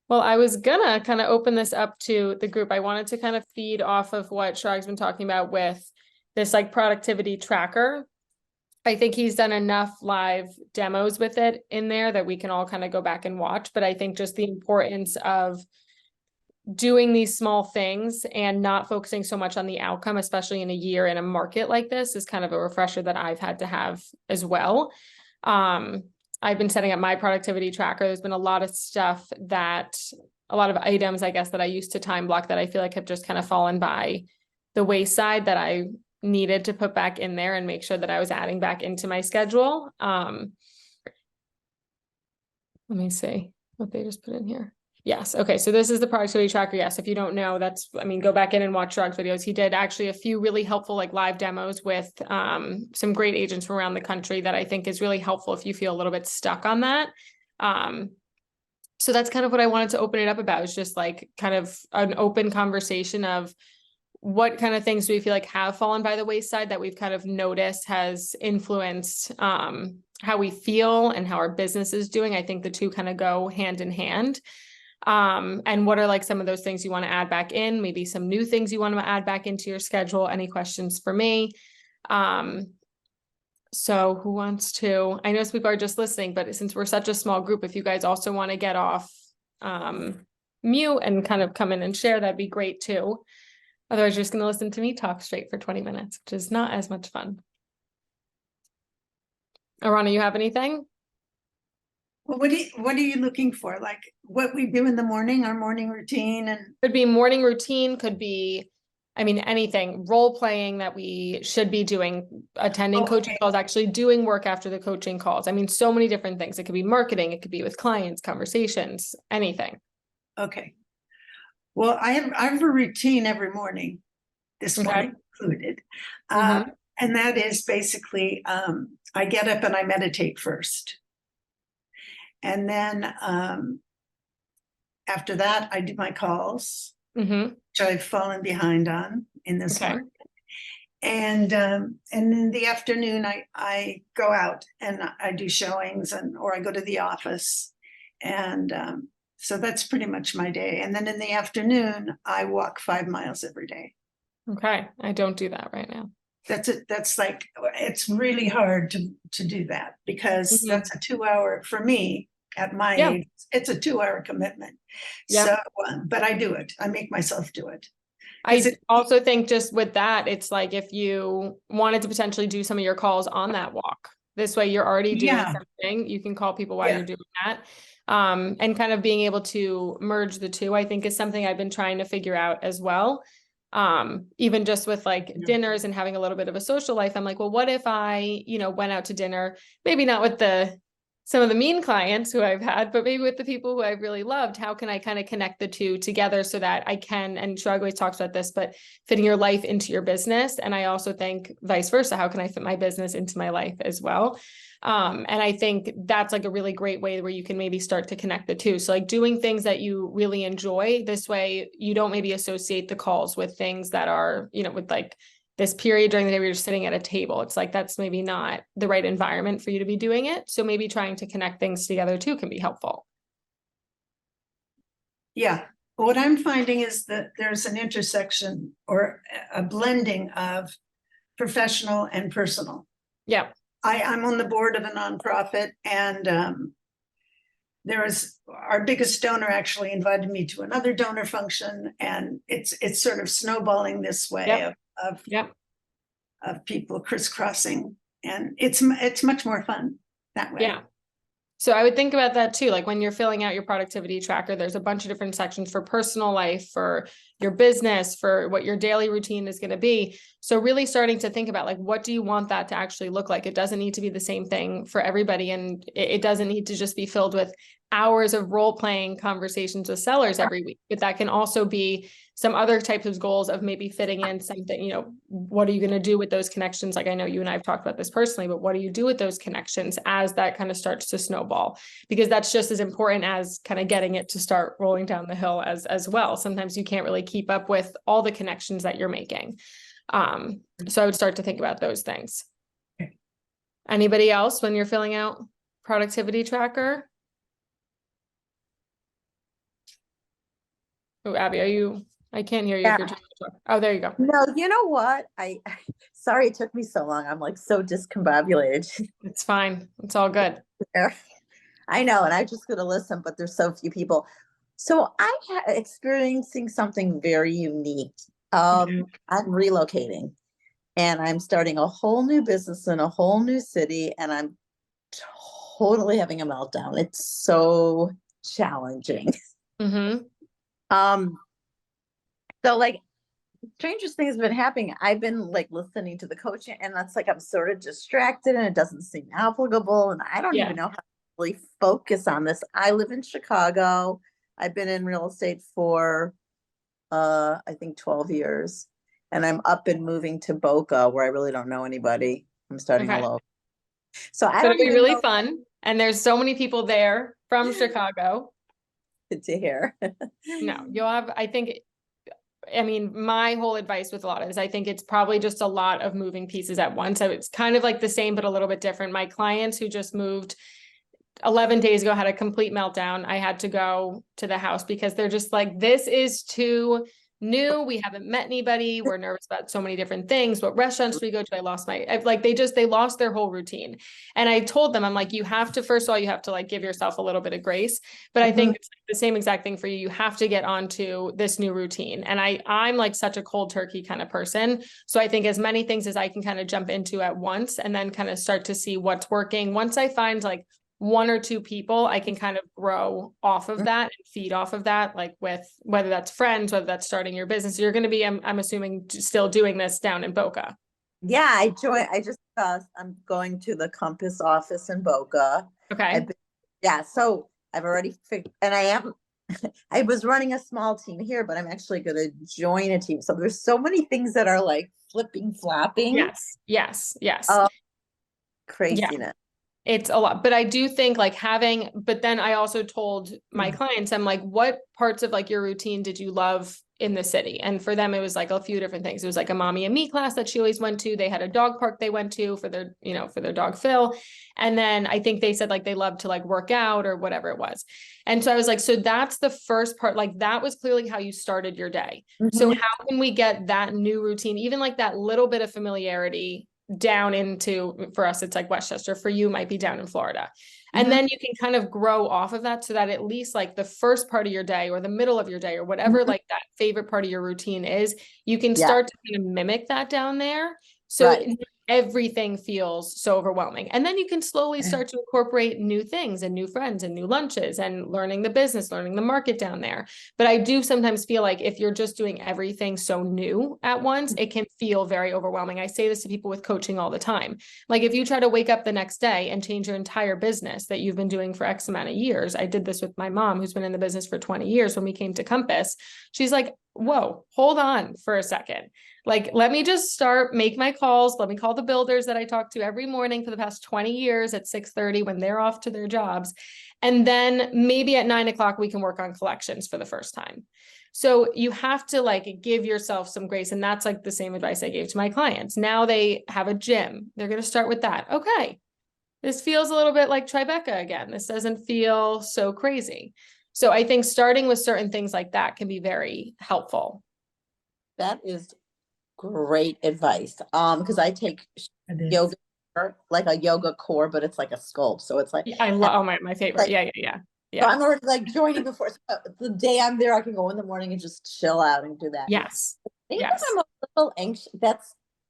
Well, I was gonna kind of open this up to the group. I wanted to kind of feed off of what Chirag's been talking about with this like productivity tracker. I think he's done enough live demos with it in there that we can all kind of go back and watch. But I think just the importance of doing these small things and not focusing so much on the outcome, especially in a year in a market like this, is kind of a refresher that I've had to have as well. I've been setting up my productivity tracker. There's been a lot of stuff a lot of items, I guess, that I used to time block that I feel like have just kind of fallen by the wayside that I needed to put back in there and make sure that I was adding back into my schedule. Let me see what they just put in here. Yes. Okay. So this is the productivity tracker. Yes. If you don't know, go back in and watch Chirag's videos. He did actually a few really helpful like live demos with some great agents from around the country that I think is really helpful if you feel a little bit stuck on that. So that's kind of what I wanted to open it up about, is just like kind of an open conversation of what kind of things do we feel like have fallen by the wayside that we've kind of noticed has influenced how we feel and how our business is doing. I think the two kind of go hand in hand. And what are like some of those things you want to add back in, maybe some new things you want to add back into your schedule? Any questions for me? So who wants to, I know some people are just listening, but since we're such a small group, if you guys also want to get off mute and kind of come in and share, that'd be great too. Otherwise, you're just going to listen to me talk straight for 20 minutes, which is not as much fun. Arana, you have anything? Well, what are you looking for? Like what we do in the morning, our morning routine, and could be morning routine, could be, I mean, anything, role playing that we should be doing, attending coaching calls, actually doing work after the coaching calls. I mean, so many different things. It could be marketing, it could be with clients, conversations, anything. Okay. Well, I have a routine every morning, this morning included. And that is basically I get up and I meditate first. And then after that, I do my calls, which I've fallen behind on in this one. And in the afternoon, I go out and I do showings or I go to the office. And so that's pretty much my day. And then in the afternoon, I walk 5 miles every day. Okay. I don't do that right now. That's it. That's like, it's really hard to do that because that's a 2-hour, for me at my age, it's a 2-hour commitment. So, but I do it. I make myself do it. I also think just with that, it's like if you wanted to potentially do some of your calls on that walk, this way you're already doing something. You can call people while you're doing that. And kind of being able to merge the two, I think is something I've been trying to figure out as well. Even just with like dinners and having a little bit of a social life, I'm like, well, what if I, went out to dinner, maybe not with some of the mean clients who I've had, but maybe with the people who I've really loved. How can I kind of connect the two together so that I can, and Chirag always talks about this, but fitting your life into your business. And I also think vice versa. How can I fit my business into my life as well? And I think that's like a really great way where you can maybe start to connect the two. So like doing things that you really enjoy, this way you don't maybe associate the calls with things that are, with like this period during the day where you're sitting at a table. It's like, that's maybe not the right environment for you to be doing it. So maybe trying to connect things together too can be helpful. Yeah. What I'm finding is that there's an intersection or a blending of professional and personal. Yeah. I'm on the board of a nonprofit, and our biggest donor actually invited me to another donor function, and it's sort of snowballing this way of people crisscrossing, and it's much more fun that way. Yeah. So I would think about that too. Like when you're filling out your productivity tracker, there's a bunch of different sections for personal life, for your business, for what your daily routine is going to be. So really starting to think about like, what do you want that to actually look like? It doesn't need to be the same thing for everybody. And it doesn't need to just be filled with hours of role-playing conversations with sellers every week, but that can also be some other types of goals of maybe fitting in something, what are you going to do with those connections? Like I know you and I have talked about this personally, but what do you do with those connections as that kind of starts to snowball? Because that's just as important as kind of getting it to start rolling down the hill as well. Sometimes you can't really keep up with all the connections that you're making. So I would start to think about those things. Okay. Anybody else when you're filling out productivity tracker? Oh, Abby, I can't hear you if Yeah. you're trying to talk. Oh, there you go. No, you know what? Sorry it took me so long. I'm like so discombobulated. It's fine. It's all good. I know, and I just gonna listen, but there's so few people. So I had experiencing something very unique. I'm relocating and I'm starting a whole new business in a whole new city, and I'm totally having a meltdown. It's so challenging. Mm-hmm. Um, so like strangest things have been happening. I've been like listening to the coaching, and that's like I'm sort of distracted and it doesn't seem applicable. And I don't Yeah. even know how to really focus on this. I live in Chicago. I've been in real estate for I think 12 years. And I'm up and moving to Boca where I really don't know anybody. I'm starting Okay. all over. So I So it'll don't be even really know fun. And there's so many people there from Chicago. what to hear. No, you'll have, I mean, my whole advice with a lot is I think it's probably just a lot of moving pieces at once. So it's kind of like the same, but a little bit different. My clients who just moved 11 days ago had a complete meltdown. I had to go to the house because they're just like, this is too new. We haven't met anybody. We're nervous about so many different things. What restaurants do we go to? They lost their whole routine. And I told them, I'm like, you have to, first of all, you have to like give yourself a little bit of grace. But I think it's the same exact thing for you. You have to get onto this new routine. And I'm like such a cold turkey kind of person. So I think as many things as I can kind of jump into at once and then kind of start to see what's working. Once I find like one or two people, I can kind of grow off of that and feed off of that, like with whether that's friends, whether that's starting your business. You're going to be, I'm assuming, still doing this down in Boca. Yeah, I'm going to the Compass office in Boca. Okay. Yeah, so I've already figured, and I was running a small team here, but I'm actually going to join a team. So there's so many things that are like flopping. Yes. Yes. Yes. Oh, Yeah. craziness. It's a lot, but I do think like but then I also told my clients, I'm like, what parts of like your routine did you love in the city? And for them, it was like a few different things. It was like a mommy and me class that she always went to. They had a dog park they went to for their dog Phil. And then I think they said like they loved to like work out or whatever it was. And so I was like, so that's the first part. Like that was clearly how you started your day. So how can we get that new routine, even like that little bit of familiarity down into, for us it's like Westchester, for you might be down in Florida, and then you can kind of grow off of that so that at least like the first part of your day or the middle of your day or whatever like that favorite part of your routine is, you can start to kind of mimic that down there, so everything feels so overwhelming. And then you can slowly start to incorporate new things and new friends and new lunches and learning the business, learning the market down there. But I do sometimes feel like if you're just doing everything so new at once, it can feel very overwhelming. I say this to people with coaching all the time. Like if you try to wake up the next day and change your entire business that you've been doing for X amount of years. I did this with my mom, who's been in the business for 20 years. When we came to Compass, she's like, whoa, hold on for a second. Like, let me just make my calls. Let me call the builders that I talk to every morning for the past 20 years at 6:30 when they're off to their jobs. And then maybe at 9 o'clock, we can work on collections for the first time. So you have to like give yourself some grace. And that's like the same advice I gave to my clients. Now they have a gym. They're going to start with that. Okay. This feels a little bit like Tribeca again. This doesn't feel so crazy. So I think starting with certain things like that can be very helpful. That is great advice. Because I take yoga, like a yoga core, but it's like a sculpt. So it's like I love my favorite. Like, yeah. So I'm already like joining before the day I'm there. I can go in the morning and just chill out and do that. Yes. I'm a little anxious.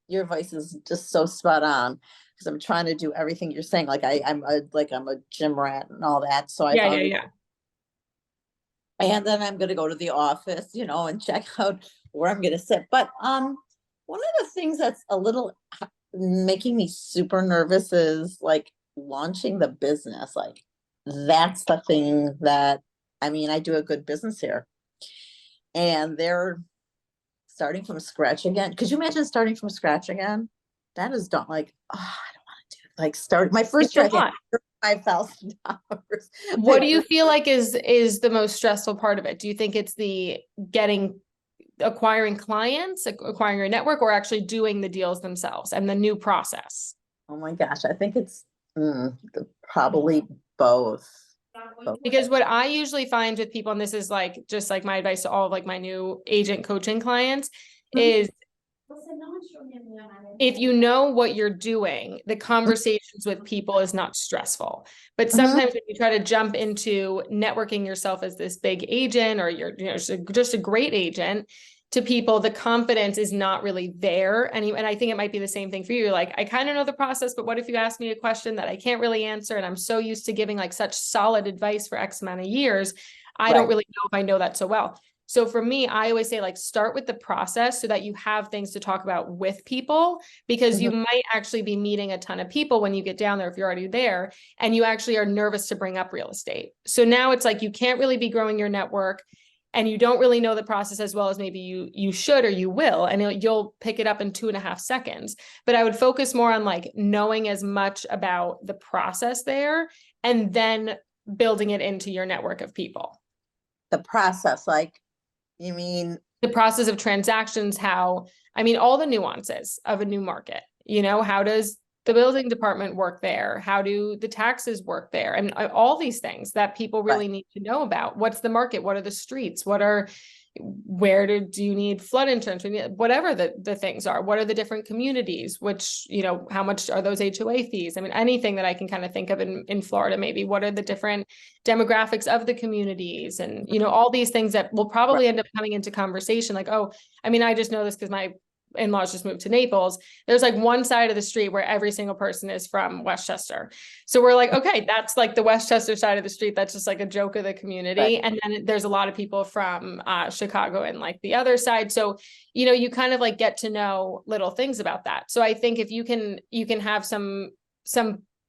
Your advice is just so spot on, because I'm trying to do everything you're saying. Like I'm a gym rat and all that. So yeah. And then I'm going to go to the office, and check out where I'm going to sit. But one of the things that's a little making me super nervous is like launching the business. Like that's the thing that, I mean, I do a good business here, and they're starting from scratch again. Could you imagine starting from scratch again? That is I don't want to do it. Like start my first try, $5,000. What do you feel like is the most stressful part of it? Do you think it's the acquiring clients, acquiring your network, or actually doing the deals themselves and the new process? Oh my gosh, I think it's probably both. Because what I usually find with people, and this is like, just like my advice to all of like my new agent coaching clients, is if you know what you're doing, the conversations with people is not stressful. But sometimes when you try to jump into networking yourself as this big agent, or you're, just a great agent to people, the confidence is not really there. And I think it might be the same thing for you. Like, I kind of know the process, but what if you ask me a question that I can't really answer? And I'm so used to giving like such solid advice for X amount of years. I don't really know if I know that so well. So for me, I always say, like, start with the process so that you have things to talk about with people, because you might actually be meeting a ton of people when you get down there, if you're already there, and you actually are nervous to bring up real estate. So now it's like, you can't really be growing your network, and you don't really know the process as well as maybe you should, or you will, and you'll pick it up in 2.5 seconds. But I would focus more on like knowing as much about the process there, and then building it into your network of people. The process, like, you mean the process of transactions, all the nuances of a new market, how does the building department work there? How do the taxes work there? And all these things that people really need to know about. What's the market? What are the streets? Where do you need flood insurance? Whatever the things are. What are the different communities? Which, how much are those HOA fees? I mean, anything that I can kind of think of in Florida, maybe. What are the different demographics of the communities? And, all these things that will probably end up coming into conversation. Like, I just know this because my in-laws just moved to Naples. There's like one side of the street where every single person is from Westchester. So we're like, okay, that's like the Westchester side of the street. That's just like a joke of the community. And then there's a lot of people from Chicago and like the other side. So, you kind of like get to know little things about that. So I think if you can have some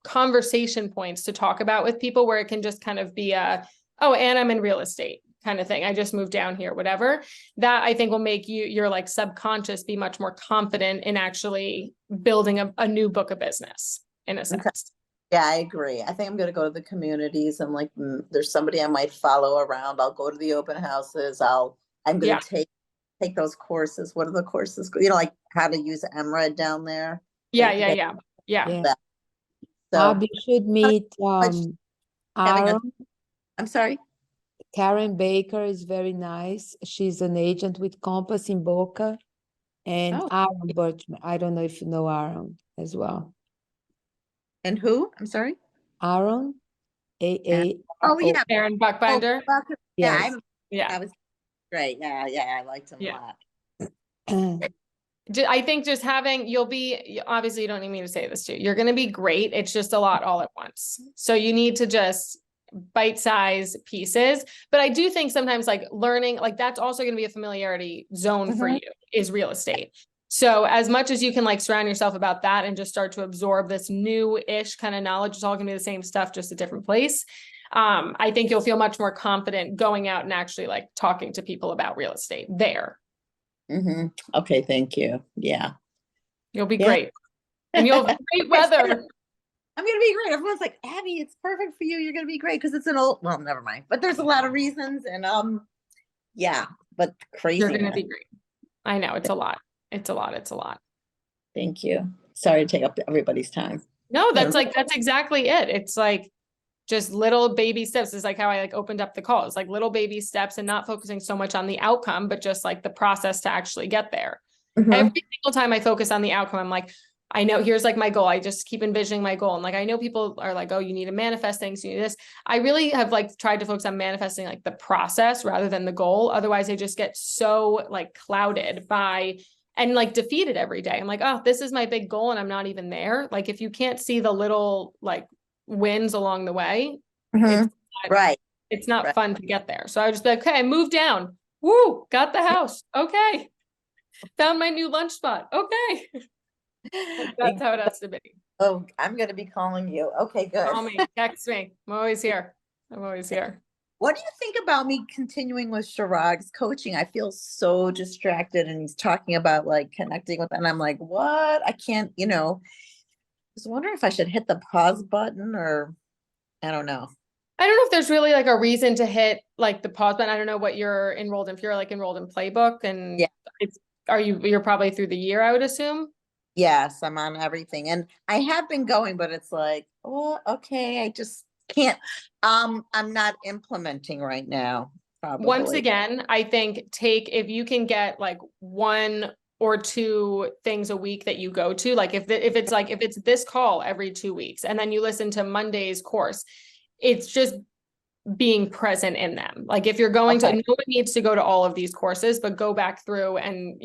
conversation points to talk about with people, where it can just kind of be and I'm in real estate kind of thing. I just moved down here, whatever. That I think will make your like subconscious be much more confident in actually building a new book of business in a sense. Yeah, I agree. I think I'm going to go to the communities, and like, there's somebody I might follow around. I'll go to the open houses. I'm going to take those courses. What are the courses? Like how to use MRED down there. Yeah. So you should meet Aaron. I'm sorry. Karen Baker is very nice. She's an agent with Compass in Boca. And Aaron Birchman. I don't know if you know Aaron as well. And who? I'm sorry? Aaron. A. Oh, yeah. Aaron Buckbinder. Yeah. Yeah. That was great. Yeah. I liked him a lot. I think just obviously you don't need me to say this too. You're going to be great. It's just a lot all at once. So you need to just bite-sized pieces. But I do think sometimes like learning, like that's also going to be a familiarity zone for you, is real estate. So as much as you can like surround yourself about that and just start to absorb this new-ish kind of knowledge, it's all going to be the same stuff, just a different place. I think you'll feel much more confident going out and actually like talking to people about real estate there. Okay. Thank you. Yeah. You'll be great. And you'll have great weather. I'm going to be great. Everyone's like, Abby, it's perfect for you. You're going to be great. Cause it's well, never mind, but there's a lot of reasons, and, but crazy. You're going to be great. I know it's a lot. It's a lot. Thank you. Sorry to take up everybody's time. No, that's exactly it. It's like just little baby steps. Is like how I like opened up the call. It's like little baby steps, and not focusing so much on the outcome, but just like the process to actually get there. Every single time I focus on the outcome, I'm like, I know here's like my goal. I just keep envisioning my goal. And like, I know people are like, oh, you need to manifest things. You need this. I really have like tried to focus on manifesting like the process rather than the goal. Otherwise I just get so like clouded by and like defeated every day. I'm like, oh, this is my big goal and I'm not even there. Like if you can't see the little like wins along the way, it's not fun to get there. So I would just be like, okay, I moved down. Woo, got the house. Okay. Found my new lunch spot. Okay. That's how it has to be. Oh, I'm going to be calling you. Okay, good. Call me, text me. I'm always here. What do you think about me continuing with Chirag's coaching? I feel so distracted, and he's talking about like connecting with, and I'm like, what? I can't, I was wondering if I should hit the pause button, or I don't know. I don't know if there's really like a reason to hit like the pause button. I don't know what you're enrolled in. If you're like enrolled in Playbook, and you're probably through the year, I would assume. Yes, I'm on everything, and I have been going, but it's like, oh, okay, can't, I'm not implementing right now, Once probably. again, I think if you can get like 1 or 2 things a week that you go to, like if it's this call every 2 weeks and then you listen to Monday's course, it's just being present in them. Like if you're going to, no one needs to go to all of these courses, but go back through and,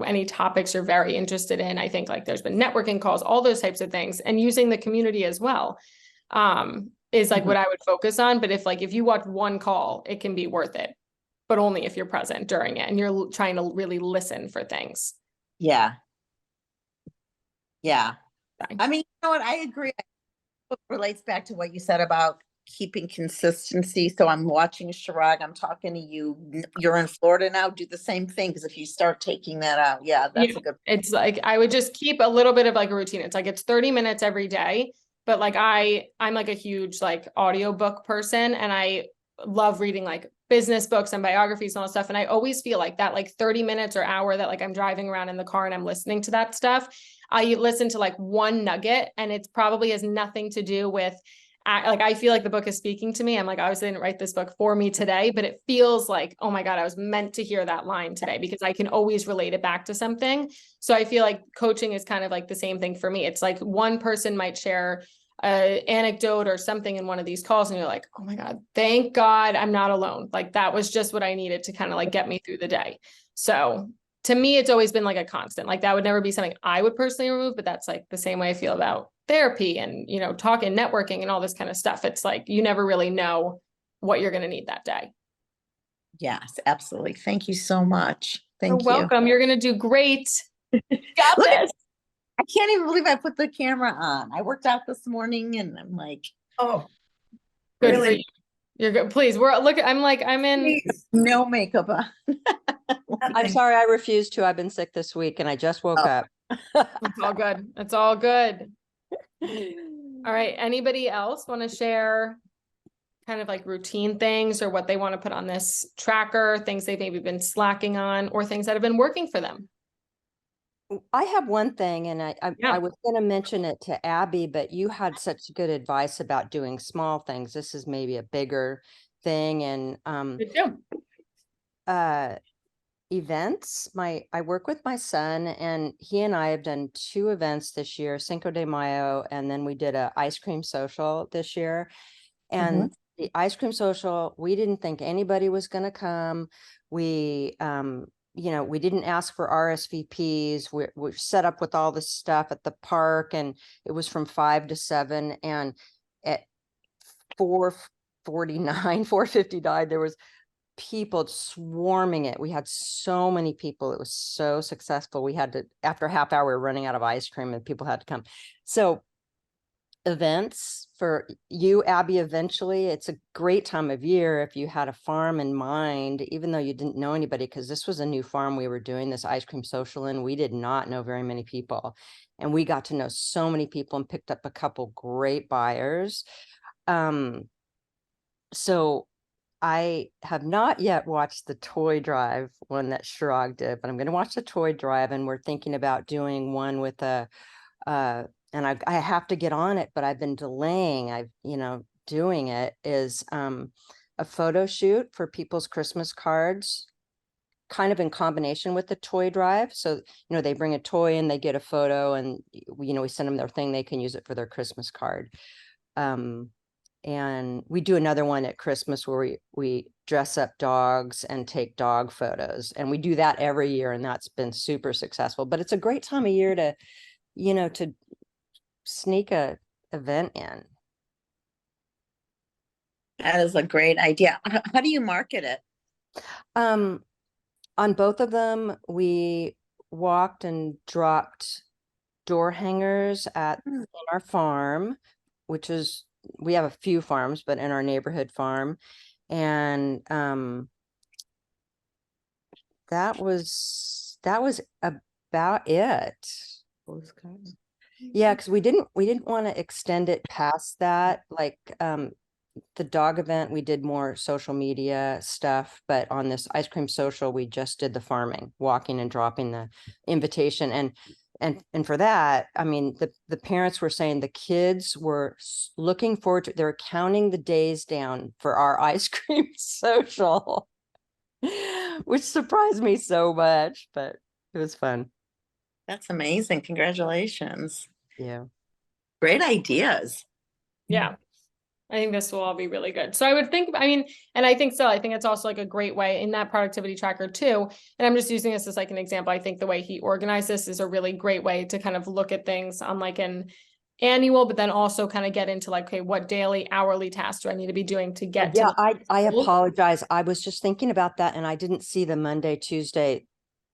any topics you're very interested in. I think like there's been networking calls, all those types of things, and using the community as well, is like what I would focus on. But if you watch one call, it can be worth it, but only if you're present during it and you're trying to really listen for things. Yeah. Yeah. I mean, you know what? I agree. It relates back to what you said about keeping consistency. So I'm watching Chirag, I'm talking to you. You're in Florida now. Do the same thing, because if you start taking that out, that's a good. It's like I would just keep a little bit of like a routine. It's like it's 30 minutes every day, but like I'm like a huge like audiobook person, and I love reading like business books and biographies and all that stuff. And I always feel like that like 30 minutes or hour that like I'm driving around in the car and I'm listening to that stuff, I listen to like one nugget, and it's probably has nothing to do with like I feel like the book is speaking to me. I'm like, obviously I didn't write this book for me today, but it feels like, oh my God, I was meant to hear that line today, because I can always relate it back to something. So I feel like coaching is kind of like the same thing for me. It's like one person might share an anecdote or something in one of these calls, and you're like, oh my God, thank God I'm not alone. Like that was just what I needed to kind of like get me through the day. So to me, it's always been like a constant. Like that would never be something I would personally remove, but that's like the same way I feel about therapy and, talking, networking and all this kind of stuff. It's like, you never really know what you're going to need that day. Yes, absolutely. Thank you so much. Thank You're welcome. You're going to do great. Got this. I can't even believe I put the camera on. I worked out this morning and I'm like, oh, good really? for you. You're good. Please. I'm in. No makeup on. I'm sorry, I refuse to. I've been sick this week and I just woke up. It's all good. It's all good. All right. Anybody else want to share kind of like routine things, or what they want to put on this tracker, things they've maybe been slacking on, or things that have been working for them? I have one thing, and I was going to mention it to Abby, but you had such good advice about doing small things. This is maybe a bigger thing. And events. I work with my son, and he and I have done 2 events this year, Cinco de Mayo, and then we did a ice cream social this year. And the ice cream social, we didn't think anybody was going to come. We we didn't ask for RSVPs. We're set up with all this stuff at the park, and it was from 5 to 7. And at 4:49, 4:59, there was people swarming it. We had so many people. It was so successful. We had to, after a half hour, we were running out of ice cream and people had to come. So events for you, Abby, eventually, it's a great time of year if you had a farm in mind, even though you didn't know anybody, because this was a new farm we were doing this ice cream social in. We did not know very many people, and we got to know so many people and picked up a couple great buyers. So I have not yet watched the toy drive one that Chirag did, but I'm going to watch the toy drive, and we're thinking about doing one with and I have to get on it, but I've been delaying. Doing it is a photo shoot for people's Christmas cards, kind of in combination with the toy drive. So, they bring a toy and they get a photo, and, we send them their thing. They can use it for their Christmas card. And we do another one at Christmas where we dress up dogs and take dog photos. And we do that every year, and that's been super successful. But it's a great time of year to, to sneak a event in. That is a great idea. How do you market it? On both of them, we walked and dropped door hangers at in our farm, which is, we have a few farms, but in our neighborhood farm. And that was about it. Yeah, because we didn't want to extend it past that. Like the dog event, we did more social media stuff, but on this ice cream social, we just did the farming, walking and dropping the invitation. And And for that, I mean, the parents were saying the kids were looking forward to, they were counting the days down for our ice cream social, which surprised me so much, but it was fun. That's amazing. Congratulations. Yeah. Great ideas. Yeah. I think this will all be really good. So I would think, I mean, and I think so, I think it's also like a great way in that productivity tracker too. And I'm just using this as like an example. I think the way he organized this is a really great way to kind of look at things on like an annual, but then also kind of get into like, okay, what daily, hourly tasks do I need to be doing to get to I apologize. I was just thinking about that and I didn't see the Monday, Tuesday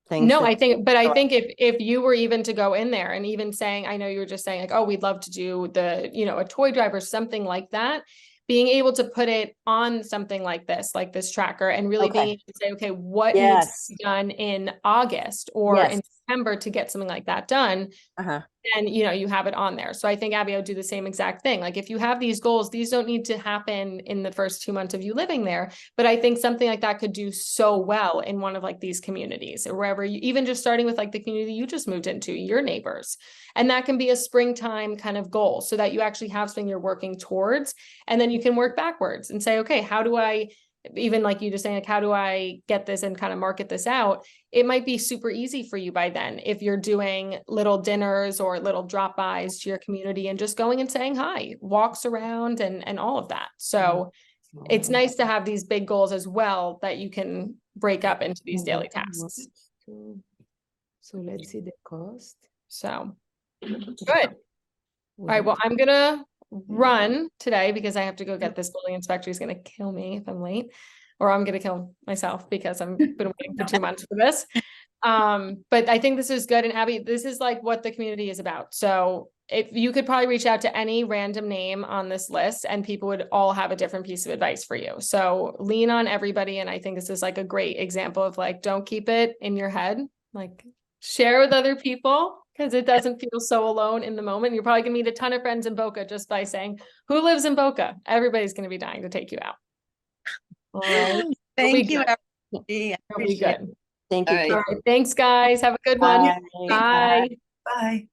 things. No, I think if you were even to go in there and even saying, I know you were just saying like, oh, we'd love to do the, you know, a toy drive or something like that, being able to put it on something like this tracker and really being able to say, okay, what needs to be done in August or in September to get something like that done. And, you know, you have it on there. So I think Abby would do the same exact thing. Like if you have these goals, these don't need to happen in the first 2 months of you living there. But I think something like that could do so well in one of like these communities or wherever you, even just starting with like the community you just moved into, your neighbors. And that can be a springtime kind of goal so that you actually have something you're working towards. And then you can work backwards and say, okay, how do I, even like you just saying, like, how do I get this and kind of market this out? It might be super easy for you by then if you're doing little dinners or little drop-bys to your community and just going and saying hi, walks around and all of that. So it's nice to have these big goals as well that you can break up into these daily tasks. So let's see the cost. So good. All right, well, I'm gonna run today because I have to go get this building inspector. He's gonna kill me if I'm late, or I'm gonna kill myself because I've been waiting for 2 months for this. But I think this is good. And Abby, this is like what the community is about. So if you could probably reach out to any random name on this list and people would all have a different piece of advice for you. So lean on everybody. And I think this is like a great example of like, don't keep it in your head, like share with other people. Because it doesn't feel so alone in the moment. You're probably gonna meet a ton of friends in Boca just by saying, who lives in Boca? Everybody's gonna be dying to take you out. All right. Thank you, everybody. It'll be good. Thank you. All right. Thanks, guys. Have a good one. Bye. Bye. Bye.